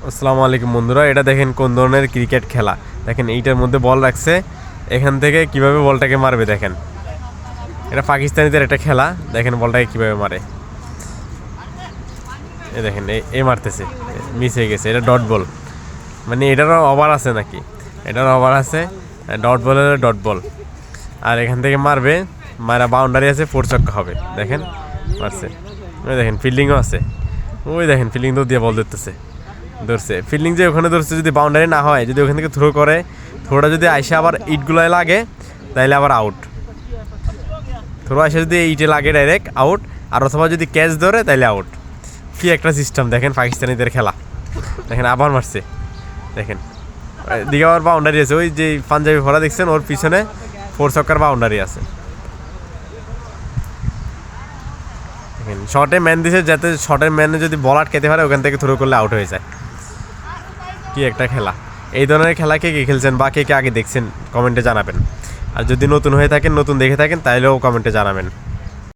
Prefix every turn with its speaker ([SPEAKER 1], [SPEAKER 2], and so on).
[SPEAKER 1] আসসালামু আলাইকুম বন্ধুরা, এটা দেখেন কোন ধরনের ক্রিকেট খেলা। দেখেন এইটার মধ্যে বল রাখছে, এখান থেকে কিভাবে বলটাকে মারবে দেখেন। এটা পাকিস্তানিদের একটা খেলা, দেখেন বলটাকে কিভাবে মারে। এই দেখেন এই মারতেছে, মিস হয়ে গেছে। এটা ডট বল, মানে এটারও ওভার আছে নাকি, এটারও ওভার আছে। ডট বল হলে ডট বল, আর এখান থেকে মারবে, মারা বাউন্ডারি আছে, 4 ছক্কা হবে। দেখেন মারছে, ওই দেখেন ফিল্ডিংও আছে, ওই দেখেন ফিল্ডিং তো দিয়ে বল ধরতেছে, ধরছে ফিল্ডিং যে ওখানে ধরছে। যদি বাউন্ডারি না হয়, যদি ওখান থেকে থ্রো করে, থ্রোটা যদি আইসে আবার ইটগুলোয় লাগে তাইলে আবার আউট। থ্রো আইসে যদি ইটে লাগে ডাইরেক্ট আউট, আর অথবা যদি ক্যাচ ধরে তাইলে আউট। কি একটা সিস্টেম দেখেন পাকিস্তানিদের খেলা। দেখেন আবার মারছে, দেখেন দিকে আবার বাউন্ডারি আছে। ওই যে পাঞ্জাবি ভরা দেখছেন, ওর পিছনে 4 ছক্কার বাউন্ডারি আছে। দেখেন শর্টে ম্যান দিছে, যাতে শর্টের ম্যানে যদি বল আটকাতে পারে ওখান থেকে থ্রো করলে আউট হয়ে যায়। কি একটা খেলা। এই ধরনের খেলা কে কে খেলছেন বা কে কে আগে দেখছেন কমেন্টে জানাবেন। আর যদি নতুন হয়ে থাকেন, নতুন দেখে থাকেন, তাহলেও কমেন্টে জানাবেন।